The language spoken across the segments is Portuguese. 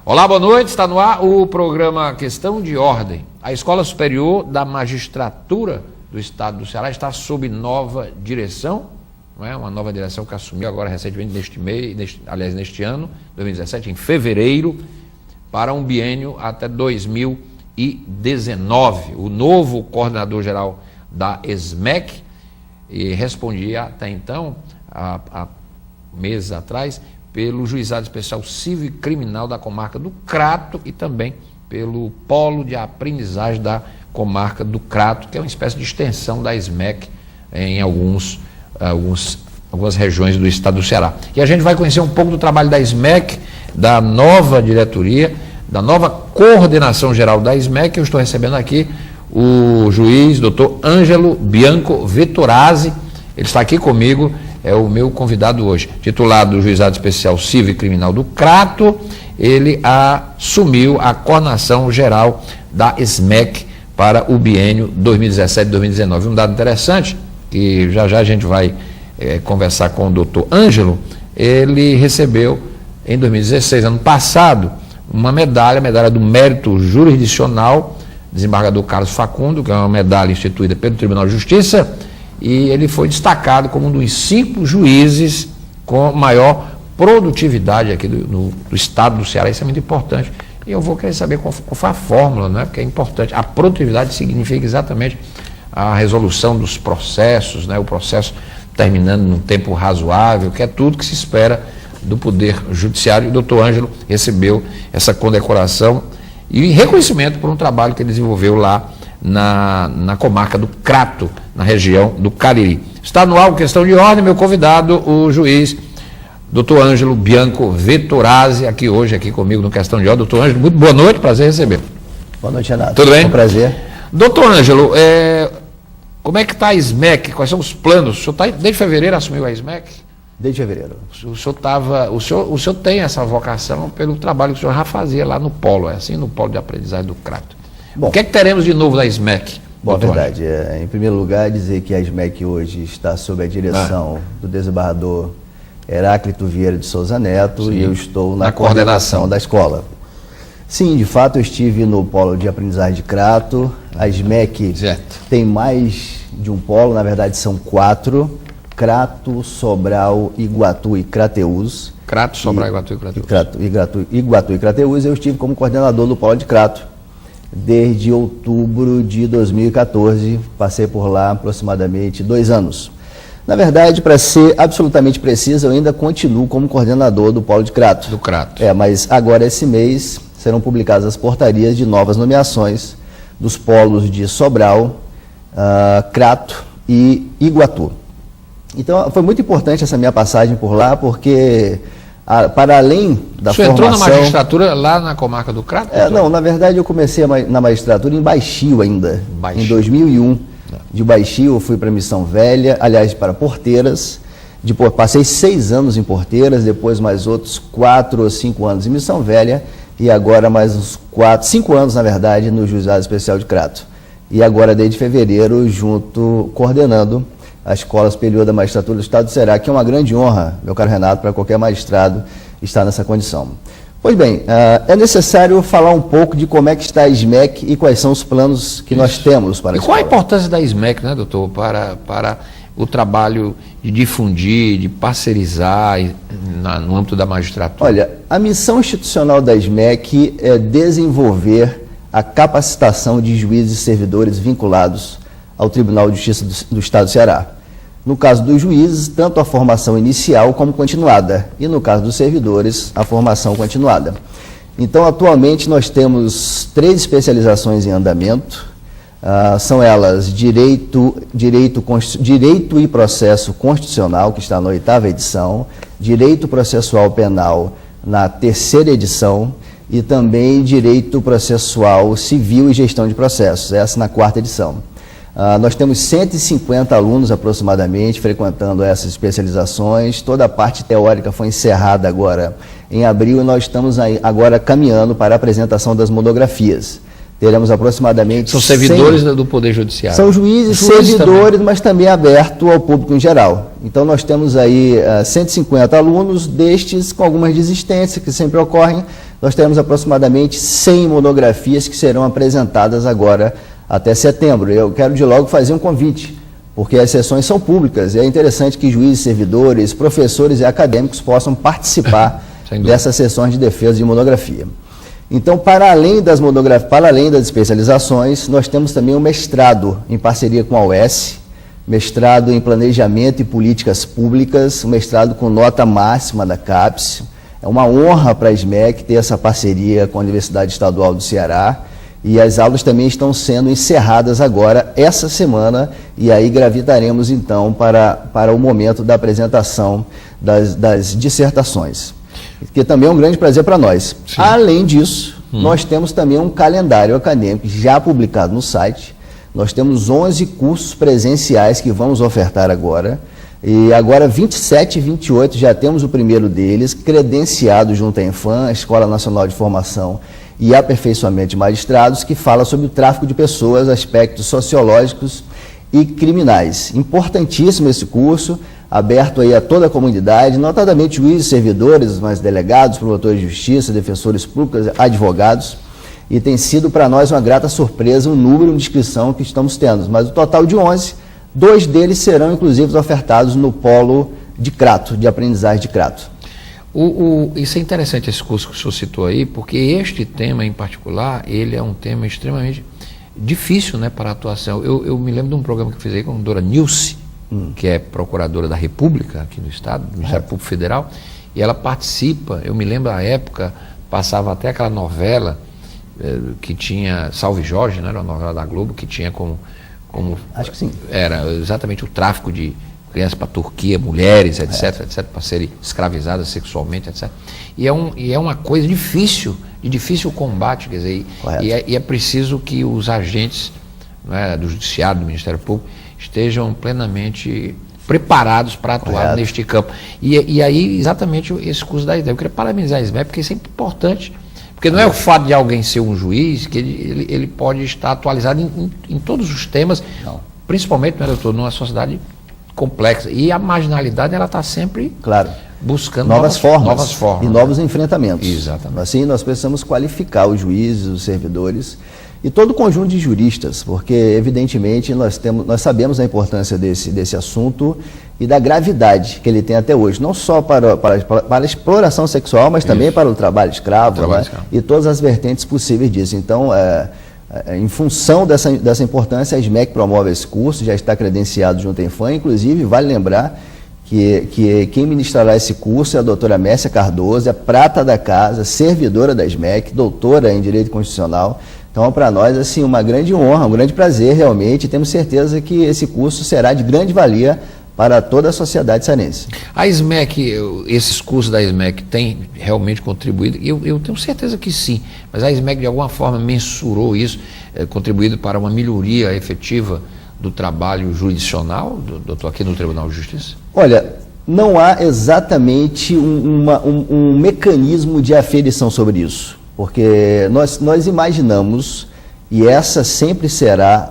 Olá, boa noite. Está no ar o programa Questão de Ordem. A Escola Superior da Magistratura do Estado do Ceará está sob nova direção, não é? Uma nova direção que assumiu agora recentemente neste ano, 2017, em fevereiro, para um biênio até 2019. O novo coordenador-geral da ESMEC respondia até então, há meses atrás, pelo Juizado Especial Civil e Criminal da comarca do Crato e também pelo Polo de Aprendizagem da comarca do Crato, que é uma espécie de extensão da ESMEC em algumas regiões do estado do Ceará. E a gente vai conhecer um pouco do trabalho da ESMEC, da nova diretoria, da nova coordenação geral da ESMEC. Eu estou recebendo aqui o juiz Dr. Ângelo Bianco Vettorazzi. Ele está aqui comigo, é o meu convidado hoje, titular do Juizado Especial Civil e Criminal do Crato. Ele assumiu a coordenação geral da ESMEC para o biênio 2017-2019. Um dado interessante, que já a gente vai conversar com o doutor Ângelo. Ele recebeu em 2016, ano passado, uma medalha do Mérito Jurisdicional, desembargador Carlos Facundo, que é uma medalha instituída pelo Tribunal de Justiça, e ele foi destacado como um dos 5 juízes com maior produtividade aqui do estado do Ceará. Isso é muito importante. E eu vou querer saber qual foi a fórmula, né? Porque é importante. A produtividade significa exatamente a resolução dos processos, né? O processo terminando num tempo razoável, que é tudo que se espera do Poder Judiciário. E o doutor Ângelo recebeu essa condecoração e reconhecimento por um trabalho que ele desenvolveu lá na comarca do Crato, na região do Cariri. Está no ar o Questão de Ordem, meu convidado, o juiz Dr. Ângelo Bianco Vettorazzi, aqui hoje, aqui comigo no Questão de Ordem. Doutor Ângelo, muito boa noite, prazer em receber. Boa noite, Renato. Tudo bem? É um prazer. Doutor Ângelo, como é que está a ESMEC? Quais são os planos? O senhor desde fevereiro assumiu a ESMEC? Desde fevereiro. O senhor tem essa vocação pelo trabalho que o senhor já fazia lá no Polo, é assim, no Polo de Aprendizagem do Crato. Bom, o que é que teremos de novo da ESMEC? Bom, verdade. Em primeiro lugar, dizer que a ESMEC hoje está sob a direção do desembargador Heráclito Vieira de Souza Neto. Sim, e eu estou na coordenação da escola. Sim, de fato, eu estive no Polo de Aprendizagem de Crato. A ESMEC tem mais de um polo, na verdade são 4. Crato, Sobral, Iguatu e Crateús. Crato, Sobral, Iguatu e Crateús. Iguatu e Crateús. Eu estive como coordenador do Polo de Crato desde outubro de 2014. Passei por lá aproximadamente 2 anos. Na verdade, para ser absolutamente preciso, eu ainda continuo como coordenador do Polo de Crato. Do Crato. Mas agora, esse mês, serão publicadas as portarias de novas nomeações dos polos de Sobral, Crato e Iguatu. Então, foi muito importante essa minha passagem por lá, porque, para além da formação... Você entrou na magistratura lá na comarca do Crato? Não, na verdade, eu comecei na magistratura em Baixio ainda, em 2001. De Baixio, eu fui para Missão Velha, aliás, para Porteiras. Depois, passei 6 anos em Porteiras, depois mais outros 4 ou 5 anos em Missão Velha, e agora mais uns 5 anos, na verdade, no Juizado Especial de Crato. E agora, desde fevereiro, coordenando a Escola Superior da Magistratura do Estado do Ceará, que é uma grande honra, meu caro Renato, para qualquer magistrado estar nessa condição. Pois bem, é necessário falar um pouco de como é que está a ESMEC e quais são os planos que nós temos para a escola. E qual a importância da ESMEC, né, doutor, para o trabalho de difundir, de parcerizar no âmbito da magistratura? Olha, a missão institucional da ESMEC é desenvolver a capacitação de juízes e servidores vinculados ao Tribunal de Justiça do Estado do Ceará. No caso dos juízes, tanto a formação inicial como continuada, e no caso dos servidores, a formação continuada. Então, atualmente, nós temos 3 especializações em andamento. São elas Direito e Processo Constitucional, que está na 8ª edição, Direito Processual Penal na 3ª edição, e também Direito Processual Civil e Gestão de Processos, essa na 4ª edição. Nós temos 150 alunos aproximadamente frequentando essas especializações. Toda a parte teórica foi encerrada agora em abril e nós estamos agora caminhando para a apresentação das monografias. Teremos aproximadamente... São servidores do Poder Judiciário? São juízes, servidores, também, mas também aberto ao público em geral. Então nós temos aí 150 alunos, destes com algumas desistências que sempre ocorrem, nós teremos aproximadamente 100 monografias que serão apresentadas agora até setembro. Eu quero de logo fazer um convite, porque as sessões são públicas e é interessante que juízes, servidores, professores e acadêmicos possam participar dessas sessões de defesa de monografia. Então, para além das especializações, nós temos também um mestrado em parceria com a UES, mestrado em Planejamento e Políticas Públicas, um mestrado com nota máxima da CAPES. É uma honra para a SMEC ter essa parceria com a Universidade Estadual do Ceará, e as aulas também estão sendo encerradas agora, essa semana, e aí gravitaremos então para o momento da apresentação das dissertações, que também é um grande prazer para nós. Sim. Além disso, nós temos também um calendário acadêmico já publicado no site. Nós temos 11 cursos presenciais que vamos ofertar agora, e agora 27 e 28 já temos o primeiro deles, credenciado junto à Enfam, a Escola Nacional de Formação e Aperfeiçoamento de Magistrados, que fala sobre o tráfico de pessoas, aspectos sociológicos e criminais. Importantíssimo esse curso, aberto aí a toda a comunidade, notadamente juízes, servidores, mas delegados, promotores de justiça, defensores públicos, advogados, e tem sido para nós uma grata surpresa o número de inscrição que estamos tendo. Mas o total de 11, 2 deles serão inclusive ofertados no polo de Crato, de aprendizagem de Crato. Isso é interessante, esse curso que o senhor citou aí, porque este tema em particular, ele é um tema extremamente difícil, né, para a atuação. Eu me lembro de um programa que eu fiz aí com a doutora Nilce, que é procuradora da República aqui no Estado, do Ministério Público Federal, e ela participa, eu me lembro da época, passava até aquela novela que tinha Salve Jorge, né, era uma novela da Globo, que tinha como acho que sim. Era exatamente o tráfico de crianças para a Turquia, mulheres, etc, etc, para serem escravizadas sexualmente, etc. E é uma coisa difícil, de difícil combate, quer dizer, e é preciso que os agentes, né, do Judiciário, do Ministério Público, estejam plenamente preparados para atuar neste campo. E aí, exatamente, esse curso da ISMEC. Eu queria parabenizar a ISMEC, porque isso é importante. Porque não é o fato de alguém ser um juiz que ele pode estar atualizado em todos os temas, principalmente, né, doutor, numa sociedade complexa. E a marginalidade, ela está sempre buscando novas formas e novos enfrentamentos. Exatamente. Assim, nós precisamos qualificar os juízes, os servidores e todo o conjunto de juristas, porque, evidentemente, nós sabemos a importância desse assunto e da gravidade que ele tem até hoje, não só para a exploração sexual, mas também para o trabalho escravo, e todas as vertentes possíveis disso. Então, em função dessa importância, a SMEC promove esse curso, já está credenciado junto à Enfam. Inclusive, vale lembrar que quem ministrará esse curso é a doutora Mércia Cardoso, é prata da casa, servidora da SMEC, doutora em Direito Constitucional. Então, para nós, assim, uma grande honra, um grande prazer, realmente, e temos certeza que esse curso será de grande valia para toda a sociedade cearense. A SMEC, esses cursos da SMEC têm realmente contribuído? Eu tenho certeza que sim, mas a SMEC de alguma forma mensurou isso, contribuído para uma melhoria efetiva do trabalho jurisdicional, doutor, aqui no Tribunal de Justiça? Olha, não há exatamente um mecanismo de aferição sobre isso, porque nós imaginamos, e esse sempre será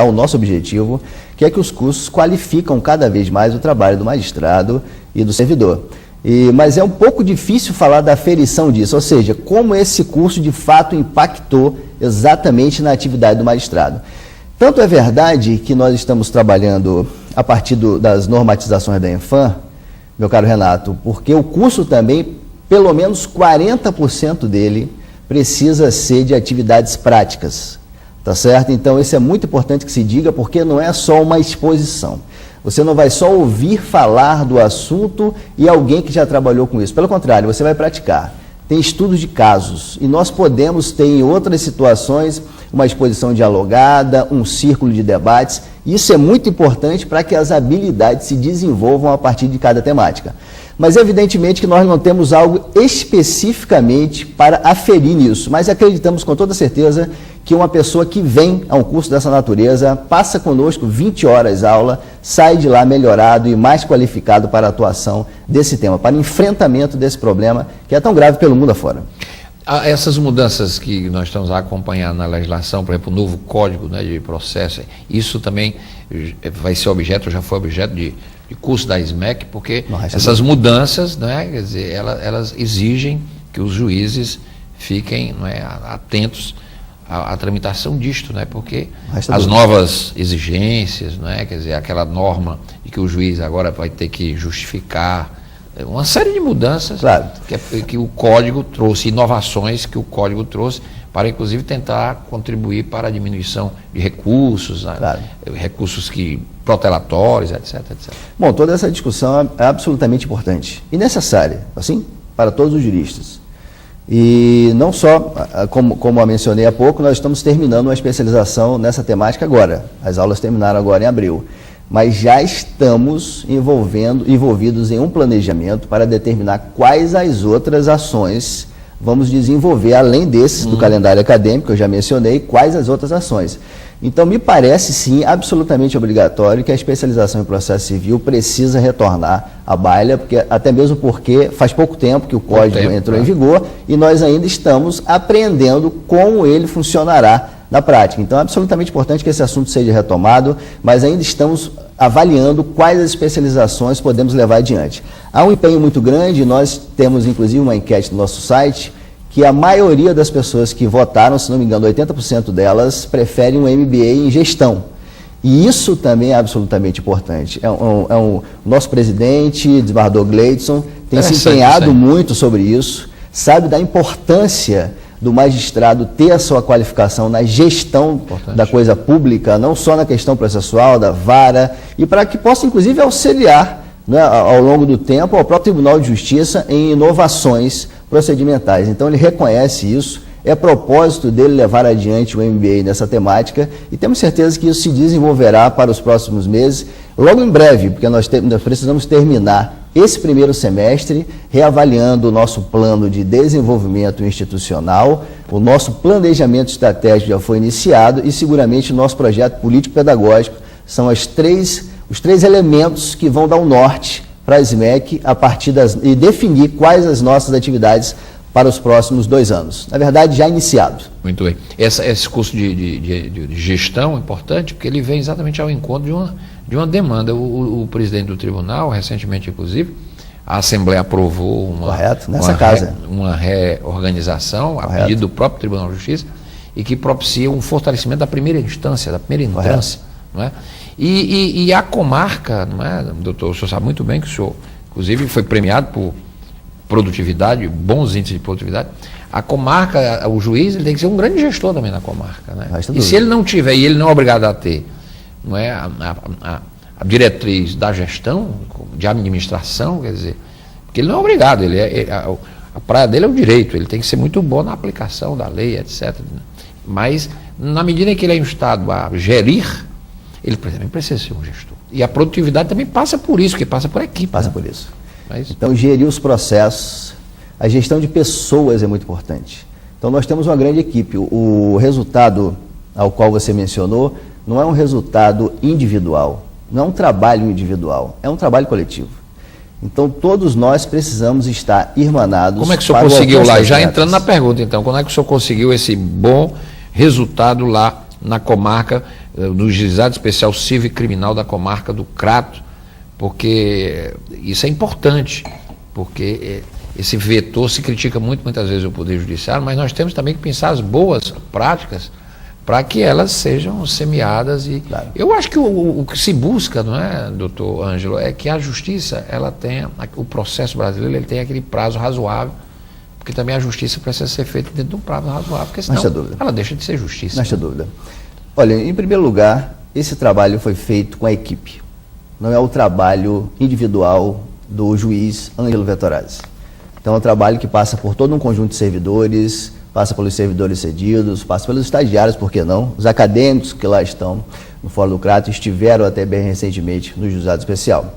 o nosso objetivo, que é que os cursos qualificam cada vez mais o trabalho do magistrado e do servidor. Mas é um pouco difícil falar da aferição disso, ou seja, como esse curso de fato impactou exatamente na atividade do magistrado. Tanto é verdade que nós estamos trabalhando a partir das normatizações da Enfam, meu caro Renato, porque o curso também, pelo menos 40% dele, precisa ser de atividades práticas. Tá certo? Então, isso é muito importante que se diga, porque não é só uma exposição. Você não vai só ouvir falar do assunto e alguém que já trabalhou com isso. Pelo contrário, você vai praticar. Tem estudos de casos e nós podemos ter em outras situações uma exposição dialogada, um círculo de debates. Isso é muito importante para que as habilidades se desenvolvam a partir de cada temática. Mas evidentemente que nós não temos algo especificamente para aferir nisso, mas acreditamos com toda certeza que uma pessoa que vem a um curso dessa natureza, passa conosco 20 horas aula, sai de lá melhorado e mais qualificado para a atuação desse tema, para o enfrentamento desse problema que é tão grave pelo mundo afora. Essas mudanças que nós estamos a acompanhar na legislação, por exemplo, o novo código, né, de processo, isso também vai ser objeto, já foi objeto de curso da SMEC, porque essas mudanças, né, quer dizer, elas exigem que os juízes fiquem, não é, atentos à tramitação disto, né? Porque as novas exigências, não é? Quer dizer, aquela norma de que o juiz agora vai ter que justificar, uma série de mudanças, claro, que o Código trouxe, inovações que o Código trouxe, para inclusive tentar contribuir para a diminuição de recursos, claro, recursos protelatórios, etc, etc. Bom, toda essa discussão é absolutamente importante e necessária, assim, para todos os juristas. E não só, como eu mencionei há pouco, nós estamos terminando uma especialização nessa temática agora. As aulas terminaram agora em abril. Mas já estamos envolvidos em um planejamento para determinar quais as outras ações vamos desenvolver, além desses do calendário acadêmico, que eu já mencionei, quais as outras ações. Então, me parece, sim, absolutamente obrigatório que a especialização em processo civil precisa retornar à baila, até mesmo porque faz pouco tempo que o Código entrou em vigor e nós ainda estamos aprendendo como ele funcionará na prática. Então, é absolutamente importante que esse assunto seja retomado, mas ainda estamos avaliando quais as especializações podemos levar adiante. Há um empenho muito grande, nós temos inclusive uma enquete no nosso site, que a maioria das pessoas que votaram, se não me engano, 80% delas, preferem um MBA em gestão. E isso também é absolutamente importante. O nosso presidente, desembargador Gleidson, tem se empenhado muito sobre isso, sabe da importância do magistrado ter a sua qualificação na gestão da coisa pública, não só na questão processual, da vara, e para que possa, inclusive, auxiliar, né, ao longo do tempo ao próprio Tribunal de Justiça em inovações procedimentais. Então, ele reconhece isso, é propósito dele levar adiante o MBA nessa temática e temos certeza que isso se desenvolverá para os próximos meses, logo em breve, porque nós precisamos terminar esse primeiro semestre, reavaliando o nosso plano de desenvolvimento institucional, o nosso planejamento estratégico já foi iniciado e seguramente o nosso projeto político-pedagógico são os três elementos que vão dar um norte para a SMEC e definir quais as nossas atividades para os próximos 2 anos. Na verdade, já iniciado. Muito bem. Esse curso de gestão é importante porque ele vem exatamente ao encontro de uma demanda. O presidente do tribunal, recentemente inclusive, a Assembleia aprovou uma reorganização a pedido do próprio Tribunal de Justiça e que propicia um fortalecimento da primeira instância, não é? E a comarca, não é, doutor, o senhor sabe muito bem que o senhor, inclusive, foi premiado por produtividade, bons índices de produtividade. A comarca, o juiz, ele tem que ser um grande gestor também na comarca, né? E se ele não tiver, e ele não é obrigado a ter, não é, a diretriz da gestão, de administração, quer dizer, porque ele não é obrigado, a praia dele é o direito, ele tem que ser muito bom na aplicação da lei, etc. Mas, na medida em que ele é instado a gerir, ele também precisa ser um gestor. E a produtividade também passa por isso, porque passa por equipe. Passa por isso. Então, gerir os processos, a gestão de pessoas é muito importante. Então, nós temos uma grande equipe. O resultado ao qual você mencionou não é um resultado individual, não é um trabalho individual, é um trabalho coletivo. Então, todos nós precisamos estar irmanados. Como é que o senhor conseguiu lá? Já entrando na pergunta, então, como é que o senhor conseguiu esse bom resultado lá na comarca, no Juizado Especial Civil e Criminal da comarca do Crato? Porque isso é importante, porque esse vetor se critica muitas vezes o Poder Judiciário, mas nós temos também que pensar as boas práticas para que elas sejam semeadas. E claro, eu acho que o que se busca, não é, doutor Ângelo, é que a justiça, ela tenha, o processo brasileiro, ele tem aquele prazo razoável, porque também a justiça precisa ser feita dentro de um prazo razoável, porque senão ela deixa de ser justiça. Não tem dúvida. Olha, em primeiro lugar, esse trabalho foi feito com a equipe. Não é o trabalho individual do juiz Ângelo Vettorazzi. Então, é um trabalho que passa por todo um conjunto de servidores, passa pelos servidores cedidos, passa pelos estagiários, por que não? Os acadêmicos que lá estão no Fórum do Crato estiveram até bem recentemente no Juizado Especial.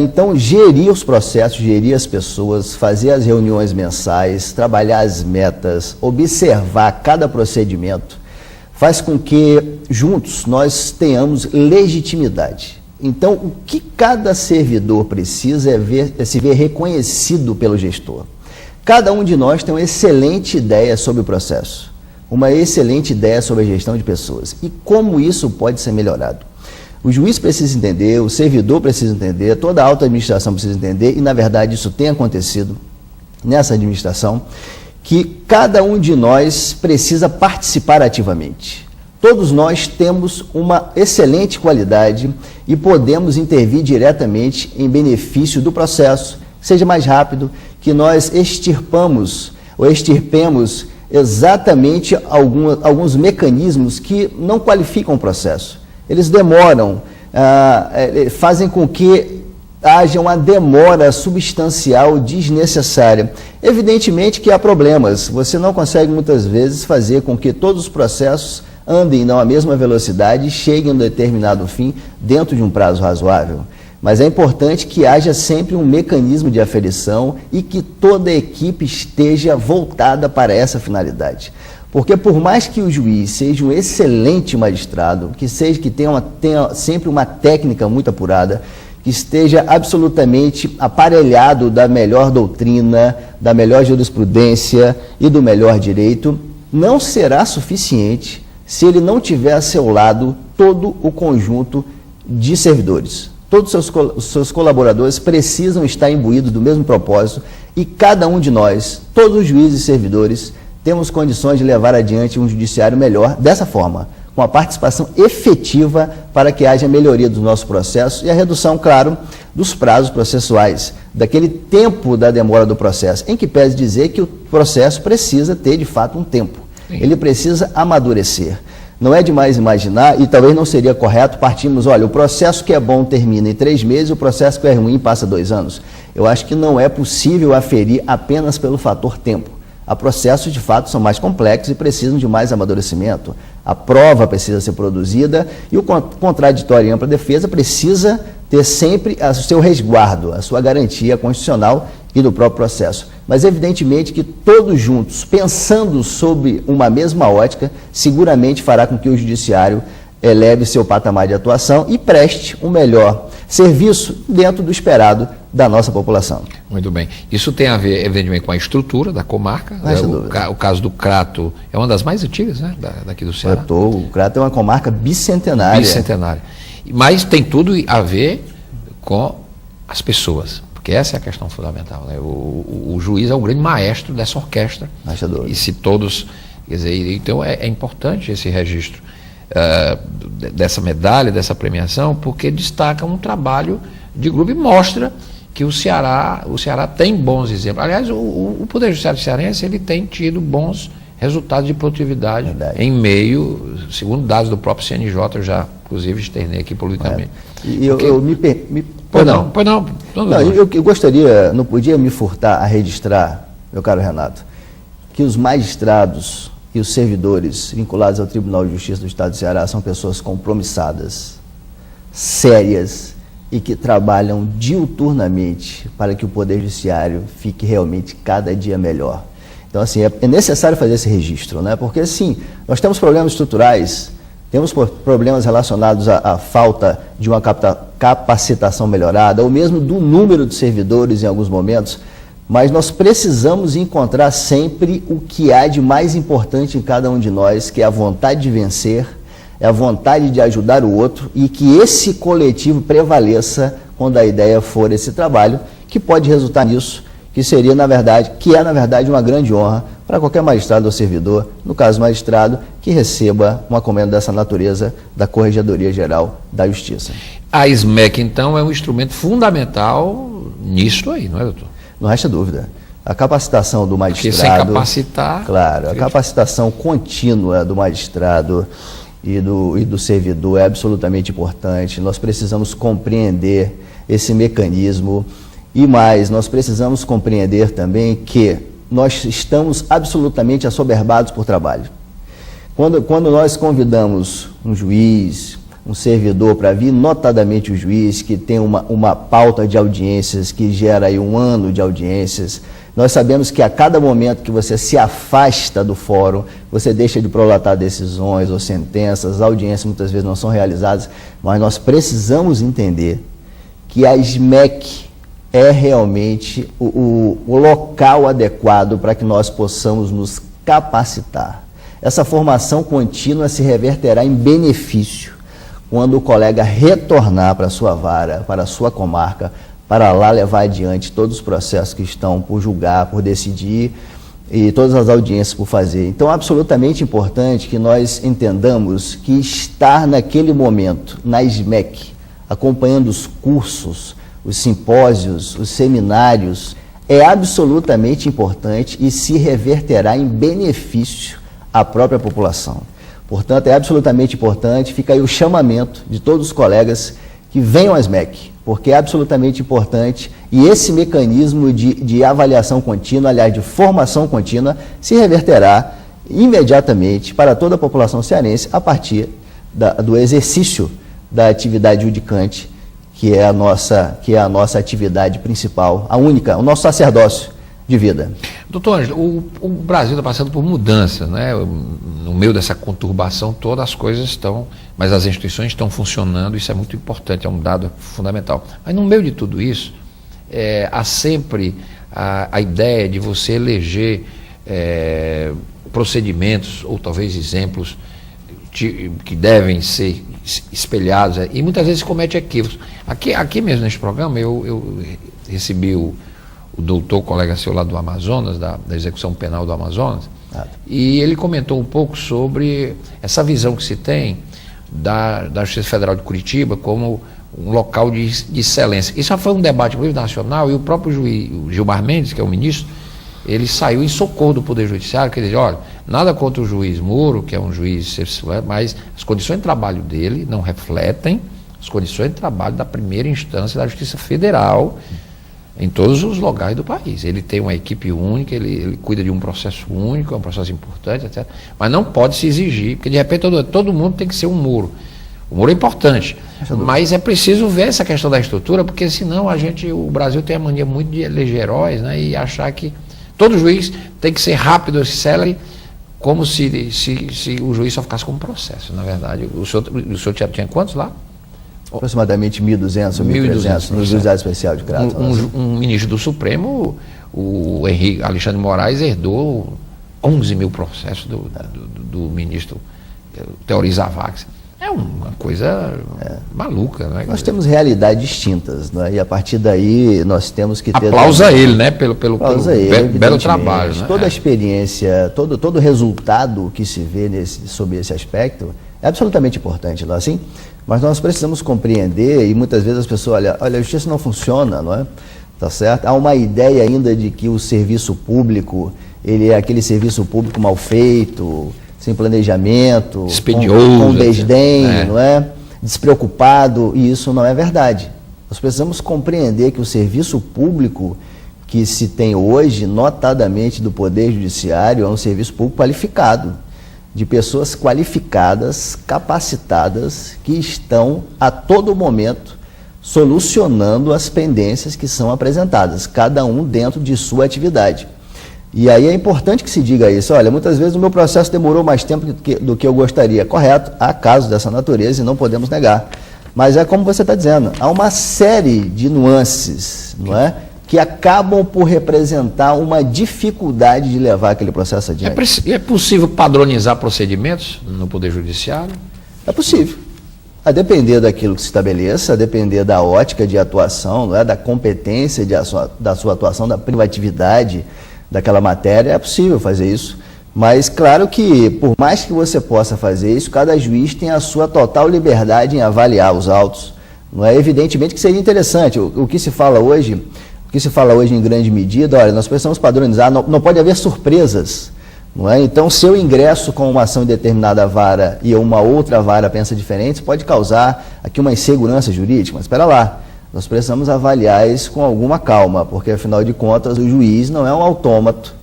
Então, gerir os processos, gerir as pessoas, fazer as reuniões mensais, trabalhar as metas, observar cada procedimento, faz com que, juntos, nós tenhamos legitimidade. Então, o que cada servidor precisa é se ver reconhecido pelo gestor. Cada um de nós tem uma excelente ideia sobre o processo, uma excelente ideia sobre a gestão de pessoas e como isso pode ser melhorado. O juiz precisa entender, o servidor precisa entender, toda a alta administração precisa entender e, na verdade, isso tem acontecido. nessa administração que cada um de nós precisa participar ativamente. Todos nós temos uma excelente qualidade e podemos intervir diretamente em benefício do processo, que seja mais rápido, que nós extirpemos exatamente alguns mecanismos que não qualificam o processo. Eles demoram, fazem com que haja uma demora substancial desnecessária. Evidentemente que há problemas. Você não consegue muitas vezes fazer com que todos os processos andem na mesma velocidade e cheguem a um determinado fim dentro de um prazo razoável. Mas é importante que haja sempre um mecanismo de aferição e que toda a equipe esteja voltada para essa finalidade. Porque por mais que o juiz seja um excelente magistrado, que tenha sempre uma técnica muito apurada, que esteja absolutamente aparelhado da melhor doutrina, da melhor jurisprudência e do melhor direito, não será suficiente se ele não tiver a seu lado todo o conjunto de servidores. Todos os seus colaboradores precisam estar imbuídos do mesmo propósito e cada um de nós, todos os juízes e servidores, temos condições de levar adiante um judiciário melhor dessa forma, com a participação efetiva para que haja melhoria dos nossos processos e a redução, claro, dos prazos processuais, daquele tempo da demora do processo, em que pese dizer que o processo precisa ter, de fato, um tempo. Sim. Ele precisa amadurecer. Não é demais imaginar, e talvez não seria correto partirmos, olha, o processo que é bom termina em 3 meses, o processo que é ruim passa 2 anos. Eu acho que não é possível aferir apenas pelo fator tempo. Há processos, de fato, são mais complexos e precisam de mais amadurecimento. A prova precisa ser produzida e o contraditório e ampla defesa precisa ter sempre o seu resguardo, a sua garantia constitucional e do próprio processo. Mas, evidentemente, que todos juntos, pensando sob uma mesma ótica, seguramente fará com que o judiciário eleve seu patamar de atuação e preste um melhor serviço dentro do esperado da nossa população. Muito bem. Isso tem a ver, evidentemente, com a estrutura da comarca. O caso do Crato é uma das mais antigas, né, daqui do Ceará. O Crato é uma comarca bicentenária. Bicentenária. Mas tem tudo a ver com as pessoas, porque essa é a questão fundamental, né? O juiz é o grande maestro dessa orquestra. E se todos... Quer dizer, então é importante esse registro dessa medalha, dessa premiação, porque destaca um trabalho de grupo e mostra que o Ceará tem bons exemplos. Aliás, o Poder Judiciário cearense ele tem tido bons resultados de produtividade. Verdade. Em meio, segundo dados do próprio CNJ, eu já, inclusive, externei aqui publicamente. E eu gostaria, não podia me furtar a registrar, meu caro Renato, que os magistrados e os servidores vinculados ao Tribunal de Justiça do Estado do Ceará são pessoas compromissadas, sérias e que trabalham diuturnamente para que o Poder Judiciário fique realmente cada dia melhor. Então, assim, é necessário fazer esse registro, né? Porque, assim, nós temos problemas estruturais, temos problemas relacionados à falta de uma capacitação melhorada, ou mesmo do número de servidores em alguns momentos, mas nós precisamos encontrar sempre o que há de mais importante em cada um de nós, que é a vontade de vencer, é a vontade de ajudar o outro e que esse coletivo prevaleça quando a ideia for esse trabalho, que pode resultar nisso, que é na verdade uma grande honra para qualquer magistrado ou servidor, no caso magistrado, que receba uma comenda dessa natureza da Corregedoria Geral da Justiça. A SMEC, então, é um instrumento fundamental nisso aí, não é, doutor? Não resta dúvida. A capacitação do magistrado... Porque sem capacitar... Claro, a capacitação contínua do magistrado e do servidor é absolutamente importante. Nós precisamos compreender esse mecanismo e mais, nós precisamos compreender também que nós estamos absolutamente assoberbados por trabalho. Quando nós convidamos um juiz, um servidor para vir, notadamente o juiz, que tem uma pauta de audiências que gera aí 1 ano de audiências, nós sabemos que a cada momento que você se afasta do fórum, você deixa de prolatar decisões ou sentenças, as audiências muitas vezes não são realizadas, mas nós precisamos entender que a SMEC é realmente o local adequado para que nós possamos nos capacitar. Essa formação contínua se reverterá em benefício quando o colega retornar para a sua vara, para a sua comarca, para lá levar adiante todos os processos que estão por julgar, por decidir e todas as audiências por fazer. Então, é absolutamente importante que nós entendamos que estar naquele momento na SMEC, acompanhando os cursos, os simpósios, os seminários, é absolutamente importante e se reverterá em benefício à própria população. Portanto, é absolutamente importante, fica aí o chamamento de todos os colegas que venham à SMEC, porque é absolutamente importante e esse mecanismo de avaliação contínua, aliás, de formação contínua, se reverterá imediatamente para toda a população cearense a partir do exercício da atividade judicante, que é a nossa atividade principal, a única, o nosso sacerdócio de vida. Doutor Ângelo, o Brasil está passando por mudanças, né? No meio dessa conturbação toda, as coisas estão, mas as instituições estão funcionando, isso é muito importante, é um dado fundamental. Mas no meio de tudo isso, há sempre a ideia de você eleger procedimentos, ou talvez exemplos, que devem ser espelhados, e muitas vezes comete equívocos. Aqui mesmo neste programa, eu recebi o doutor, colega seu lá do Amazonas, da execução penal do Amazonas, e ele comentou um pouco sobre essa visão que se tem da Justiça Federal de Curitiba como um local de excelência. Isso já foi um debate nacional, e o próprio juiz, o Gilmar Mendes, que é o ministro, ele saiu em socorro do Poder Judiciário, que ele diz, olha, nada contra o juiz Moro, que é um juiz, mas as condições de trabalho dele não refletem as condições de trabalho da primeira instância da Justiça Federal em todos os locais do país. Ele tem uma equipe única, ele cuida de um processo único, é um processo importante, etc. Mas não pode se exigir, porque de repente todo mundo tem que ser um Moro. O Moro é importante, mas é preciso ver essa questão da estrutura, porque senão o Brasil tem a mania muito de eleger heróis, né, e achar que todo juiz tem que ser rápido, célere, como se o juiz só ficasse com um processo. Na verdade, o senhor tinha quantos lá? Aproximadamente 1.200 ou 1.300 no Juizado Especial de Crato. Um ministro do Supremo, o Henrique Alexandre Moraes, herdou 11 mil processos do ministro Teori Zavascki. É uma coisa maluca, né? Nós temos realidades distintas, né? E a partir daí nós temos que ter... Aplausa a ele, né? Pelo belo trabalho. Né? Toda a experiência, todo resultado que se vê sobre esse aspecto é absolutamente importante, não é assim? Mas nós precisamos compreender, e muitas vezes as pessoas olha, a justiça não funciona, não é? Tá certo? Há uma ideia ainda de que o serviço público, ele é aquele serviço público mal feito, sem planejamento, com desdém, não é? Despreocupado, e isso não é verdade. Nós precisamos compreender que o serviço público que se tem hoje, notadamente do Poder Judiciário, é um serviço público qualificado, de pessoas qualificadas, capacitadas, que estão a todo momento solucionando as pendências que são apresentadas, cada um dentro de sua atividade. E aí é importante que se diga isso, olha, muitas vezes o meu processo demorou mais tempo do que eu gostaria. Correto, há casos dessa natureza e não podemos negar. Mas é como você está dizendo, há uma série de nuances, não é? Que acabam por representar uma dificuldade de levar aquele processo adiante. É possível padronizar procedimentos no Poder Judiciário? É possível. A depender daquilo que se estabeleça, a depender da ótica de atuação, não é? Da competência da sua atuação, da privatividade daquela matéria, é possível fazer isso. Mas claro que, por mais que você possa fazer isso, cada juiz tem a sua total liberdade em avaliar os autos. Não é? Evidentemente que seria interessante. O que se fala hoje em grande medida, olha, nós precisamos padronizar, não pode haver surpresas, não é? Então, se eu ingresso com uma ação em determinada vara e uma outra vara pensa diferente, isso pode causar aqui uma insegurança jurídica, mas espera lá, nós precisamos avaliar isso com alguma calma, porque afinal de contas o juiz não é um autômato,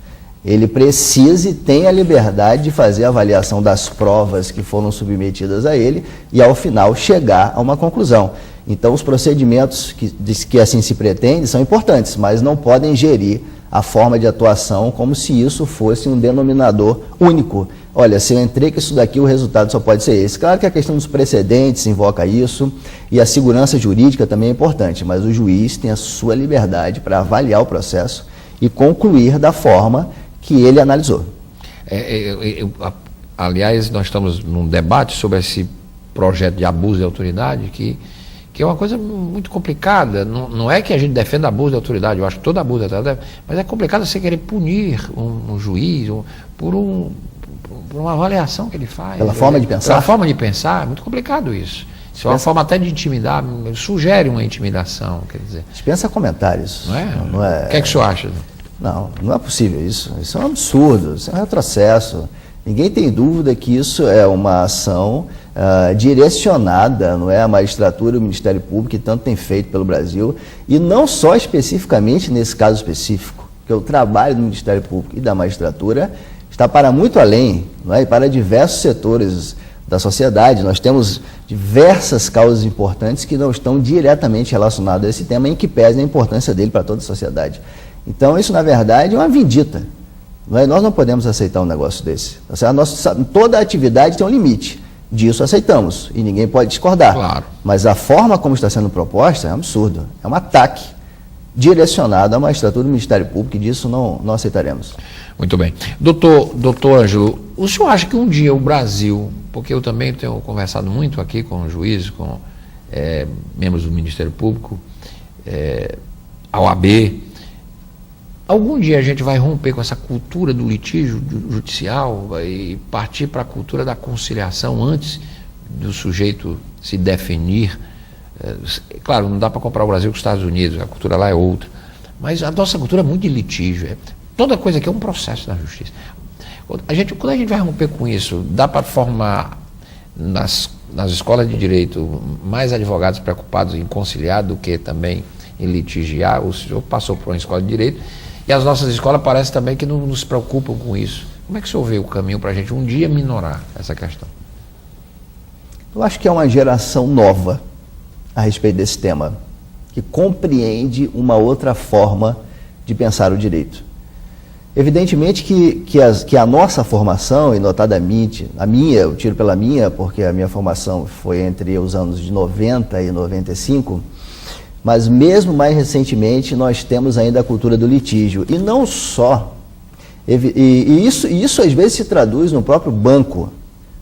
ele precisa e tem a liberdade de fazer a avaliação das provas que foram submetidas a ele e ao final chegar a uma conclusão. Então, os procedimentos que assim se pretende são importantes, mas não podem gerir a forma de atuação como se isso fosse um denominador único. Olha, se eu entrei com isso daqui, o resultado só pode ser esse. Claro que a questão dos precedentes invoca isso, e a segurança jurídica também é importante, mas o juiz tem a sua liberdade para avaliar o processo e concluir da forma que ele analisou. Aliás, nós estamos num debate sobre esse projeto de abuso de autoridade que que é uma coisa muito complicada. Não é que a gente defenda abuso de autoridade, eu acho que todo abuso de autoridade, mas é complicado você querer punir um juiz por uma avaliação que ele faz. Pela forma de pensar? Pela forma de pensar, é muito complicado isso. Isso é uma forma até de intimidar, sugere uma intimidação, quer dizer. Dispensa comentários. Não é? Não é... O que é que o senhor acha? Não é possível isso. Isso é um absurdo, isso é um retrocesso. Ninguém tem dúvida que isso é uma ação direcionada, não é, à magistratura e ao Ministério Público, que tanto tem feito pelo Brasil, e não só especificamente nesse caso específico, que o trabalho do Ministério Público e da magistratura está para muito além, não é, e para diversos setores da sociedade. Nós temos diversas causas importantes que não estão diretamente relacionadas a esse tema, em que pese a importância dele para toda a sociedade. Então, isso, na verdade, é uma vindita. Nós não podemos aceitar um negócio desse. Toda atividade tem um limite. Disso aceitamos. E ninguém pode discordar. Claro. Mas a forma como está sendo proposta é um absurdo. É um ataque direcionado à magistratura do Ministério Público, e disso não aceitaremos. Muito bem. Doutor Ângelo, o senhor acha que um dia o Brasil, porque eu também tenho conversado muito aqui com juízes, com membros do Ministério Público, a OAB, algum dia a gente vai romper com essa cultura do litígio judicial e partir para a cultura da conciliação antes do sujeito se definir? Claro, não dá para comparar o Brasil com os Estados Unidos, a cultura lá é outra, mas a nossa cultura é muito de litígio. Toda coisa aqui é um processo na justiça. Quando a gente vai romper com isso, dá para formar nas escolas de direito mais advogados preocupados em conciliar do que também em litigiar? O senhor passou por uma escola de direito e as nossas escolas parecem também que não nos preocupam com isso. Como é que o senhor vê o caminho para a gente um dia minorar essa questão? Eu acho que é uma geração nova a respeito desse tema, que compreende uma outra forma de pensar o direito. Evidentemente que a nossa formação, e notadamente, eu tiro pela minha, porque a minha formação foi entre os anos de 90 e 95, mas mesmo mais recentemente nós temos ainda a cultura do litígio. E não só, isso às vezes se traduz no próprio banco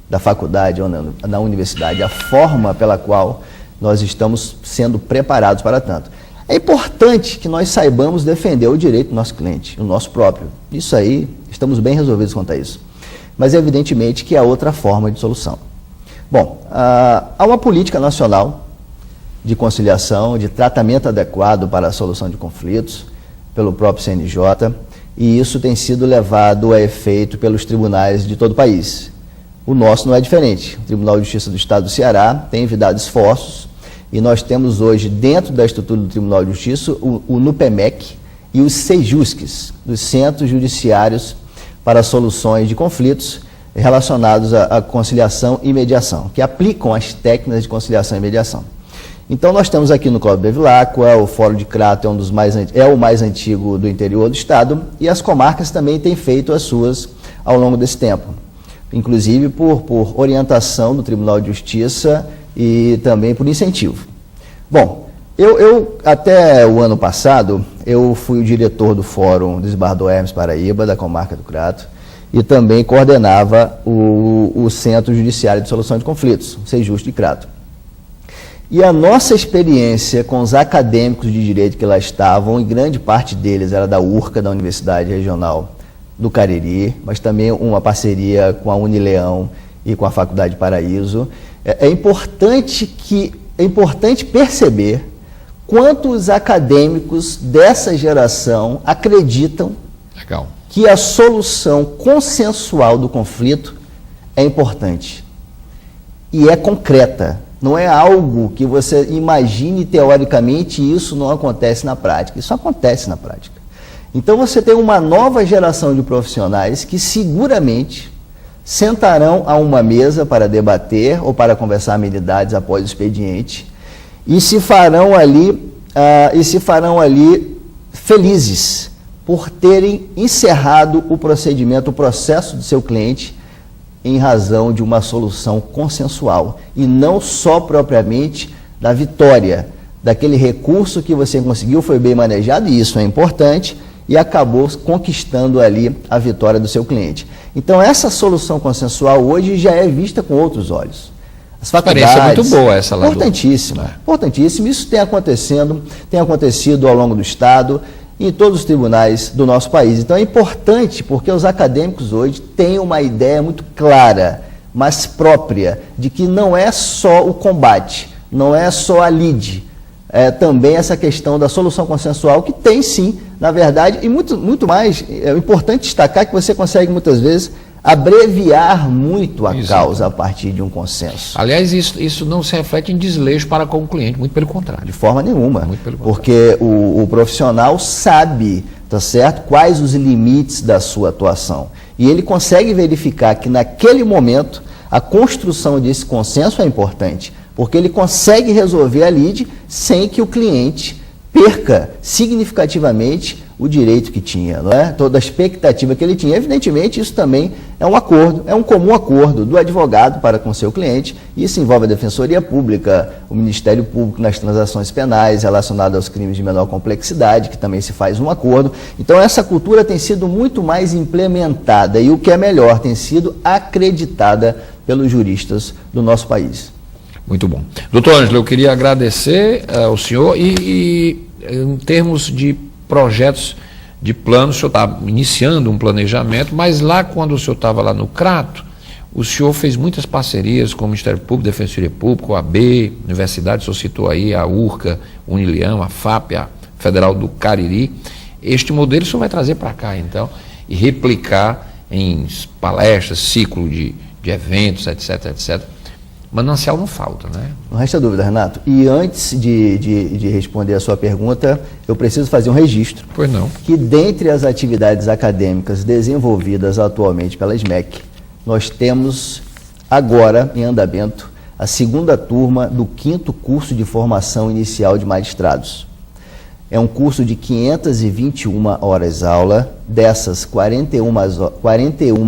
da faculdade ou na universidade, a forma pela qual nós estamos sendo preparados para tanto. É importante que nós saibamos defender o direito do nosso cliente, o nosso próprio. Isso aí, estamos bem resolvidos quanto a isso. Mas evidentemente que há outra forma de solução. Bom, há uma política nacional de conciliação, de tratamento adequado para a solução de conflitos, pelo próprio CNJ, e isso tem sido levado a efeito pelos tribunais de todo o país. O nosso não é diferente. O Tribunal de Justiça do Estado do Ceará tem envidado esforços, e nós temos hoje, dentro da estrutura do Tribunal de Justiça, o NUPEMEC e os CEJUSCs, dos Centros Judiciários para Soluções de Conflitos relacionados à conciliação e mediação, que aplicam as técnicas de conciliação e mediação. Então, nós temos aqui no Cláudio Bevilacqua, o Fórum de Crato é o mais antigo do interior do Estado, e as comarcas também têm feito as suas ao longo desse tempo, inclusive por orientação do Tribunal de Justiça e também por incentivo. Bom, eu até o ano passado, eu fui o diretor do Fórum Desembargador Hermes Paraíba, da comarca do Crato, e também coordenava o Centro Judiciário de Solução de Conflitos, o CEJUSC de Crato. E a nossa experiência com os acadêmicos de direito que lá estavam, e grande parte deles era da URCA, da Universidade Regional do Cariri, mas também uma parceria com a Unileão e com a Faculdade Paraíso, é importante perceber quanto os acadêmicos dessa geração acreditam que a solução consensual do conflito é importante e é concreta. Não é algo que você imagine teoricamente e isso não acontece na prática. Isso acontece na prática. Então você tem uma nova geração de profissionais que seguramente sentarão a uma mesa para debater ou para conversar amenidades após o expediente e se farão ali felizes por terem encerrado o procedimento, o processo do seu cliente em razão de uma solução consensual e não só propriamente da vitória, daquele recurso que você conseguiu, foi bem manejado, e isso é importante, e acabou conquistando ali a vitória do seu cliente. Então, essa solução consensual hoje já é vista com outros olhos. As faculdades. Experiência muito boa essa lá. Importantíssima, importantíssimo. Isso tem acontecido ao longo do Estado, em todos os tribunais do nosso país. Então é importante porque os acadêmicos hoje têm uma ideia muito clara, mas própria, de que não é só o combate, não é só a lide, é também essa questão da solução consensual, que tem sim, na verdade, e muito mais, é importante destacar que você consegue muitas vezes abreviar muito a causa a partir de um consenso. Aliás, isso não se reflete em desleixo para com o cliente, muito pelo contrário. De forma nenhuma, muito pelo contrário. Porque o profissional sabe, tá certo, quais os limites da sua atuação. E ele consegue verificar que naquele momento a construção desse consenso é importante, porque ele consegue resolver a lide sem que o cliente perca significativamente o direito que tinha, não é? Toda a expectativa que ele tinha. Evidentemente, isso também é um acordo, é um comum acordo do advogado para com seu cliente. Isso envolve a Defensoria Pública, o Ministério Público nas transações penais relacionadas aos crimes de menor complexidade, que também se faz um acordo. Então, essa cultura tem sido muito mais implementada e, o que é melhor, tem sido acreditada pelos juristas do nosso país. Muito bom. Doutor Ângelo, eu queria agradecer ao senhor e em termos de projetos de planos, o senhor está iniciando um planejamento, mas lá quando o senhor estava lá no Crato, o senhor fez muitas parcerias com o Ministério Público, Defensoria Pública, o AB, Universidade, o senhor citou aí a URCA, Unileão, a FAP, a Federal do Cariri. Este modelo o senhor vai trazer para cá, então, e replicar em palestras, ciclo de eventos, etc, etc. Manancial não falta, né? Não resta dúvida, Renato. E antes de responder a sua pergunta, eu preciso fazer um registro. Pois não. Que dentre as atividades acadêmicas desenvolvidas atualmente pela SMEC, nós temos agora em andamento a segunda turma do 5º curso de formação inicial de magistrados. É um curso de 521 horas aula, dessas 41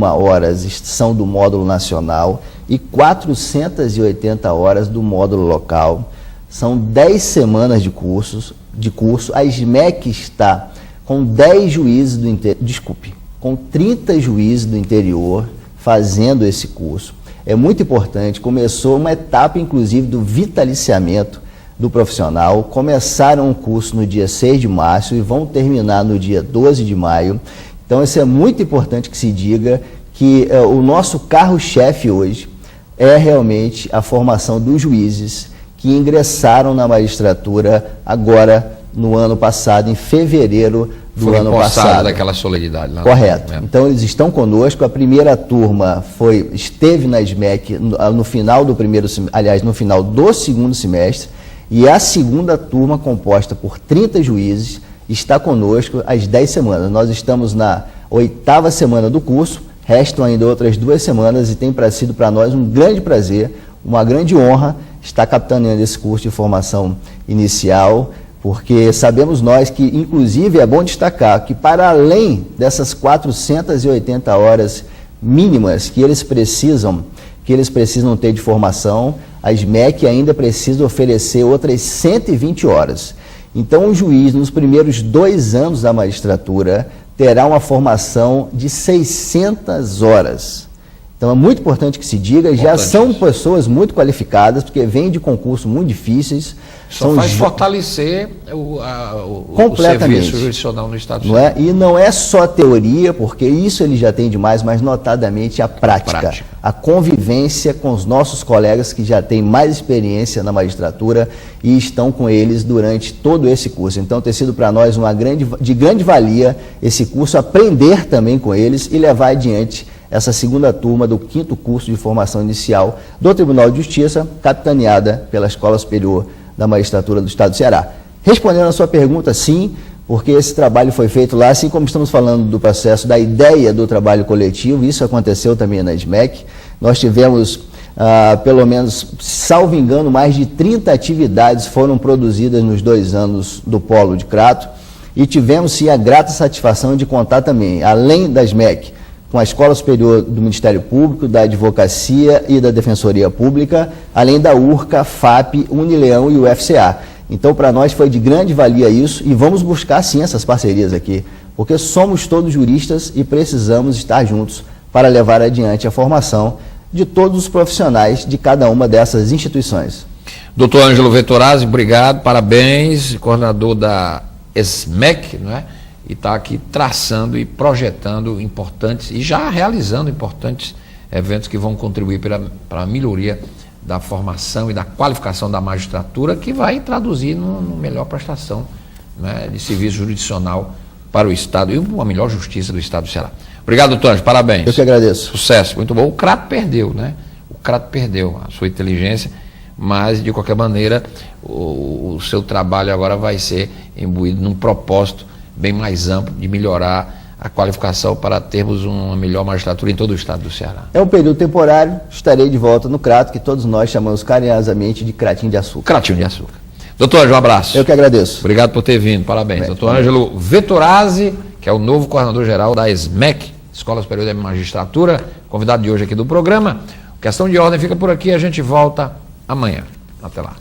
horas são do módulo nacional e 480 horas do módulo local. São 10 semanas de curso. A SMEC está com 10 juízes com 30 juízes do interior fazendo esse curso. É muito importante, começou uma etapa inclusive do vitaliciamento do profissional. Começaram o curso no dia 6 de março e vão terminar no dia 12 de maio. Então, isso é muito importante que se diga que o nosso carro-chefe hoje é realmente a formação dos juízes que ingressaram na magistratura agora no ano passado, em fevereiro do ano passado. Daquela solenidade lá. Correto. Então, eles estão conosco. A primeira turma esteve na SMEC no final do no final do segundo semestre. E a segunda turma, composta por 30 juízes, está conosco às 10 semanas. Nós estamos na 8ª semana do curso, restam ainda outras 2 semanas e tem sido para nós um grande prazer, uma grande honra estar capitaneando esse curso de formação inicial, porque sabemos nós que, inclusive, é bom destacar que, para além dessas 480 horas mínimas que eles precisam ter de formação, a SMEC ainda precisa oferecer outras 120 horas. Então, o juiz, nos primeiros 2 anos da magistratura, terá uma formação de 600 horas. Então, é muito importante que se diga, já são pessoas muito qualificadas, porque vêm de concursos muito difíceis. Só faz fortalecer o serviço jurisdicional no Estado. Não é? E não é só teoria, porque isso ele já tem demais, mas notadamente a prática. A convivência com os nossos colegas que já têm mais experiência na magistratura e estão com eles durante todo esse curso. Então, tem sido para nós de grande valia esse curso, aprender também com eles e levar adiante essa segunda turma do 5º curso de formação inicial do Tribunal de Justiça, capitaneada pela Escola Superior da Magistratura do Estado do Ceará. Respondendo a sua pergunta, sim, porque esse trabalho foi feito lá, assim como estamos falando do processo da ideia do trabalho coletivo, isso aconteceu também na SMEC. Nós tivemos, pelo menos, salvo engano, mais de 30 atividades foram produzidas nos 2 anos do Polo de Crato, e tivemos, sim, a grata satisfação de contar também, além da SMEC, com a Escola Superior do Ministério Público, da Advocacia e da Defensoria Pública, além da URCA, FAP, Unileão e o UFCA. Então, para nós foi de grande valia isso e vamos buscar, sim, essas parcerias aqui, porque somos todos juristas e precisamos estar juntos para levar adiante a formação de todos os profissionais de cada uma dessas instituições. Doutor Ângelo Vettorazzi, obrigado, parabéns, coordenador da ESMEC, não é? E está aqui traçando e projetando importantes e já realizando importantes eventos que vão contribuir para a melhoria da formação e da qualificação da magistratura, que vai traduzir numa melhor prestação, né, de serviço jurisdicional para o Estado e uma melhor justiça do Estado do Ceará. Obrigado, doutor Ângelo, parabéns. Eu que agradeço. Sucesso, muito bom. O Crato perdeu, né? O Crato perdeu a sua inteligência, mas, de qualquer maneira, o seu trabalho agora vai ser imbuído num propósito bem mais amplo de melhorar a qualificação para termos uma melhor magistratura em todo o Estado do Ceará. É um período temporário, estarei de volta no Crato, que todos nós chamamos carinhosamente de Cratinho de Açúcar. Cratinho de Açúcar. Doutor Ângelo, um abraço. Eu que agradeço. Obrigado por ter vindo, parabéns. Doutor Ângelo Vettorazzi, que é o novo coordenador-geral da ESMEC, Escola Superior de Magistratura, convidado de hoje aqui do programa. Questão de ordem fica por aqui, a gente volta amanhã. Até lá.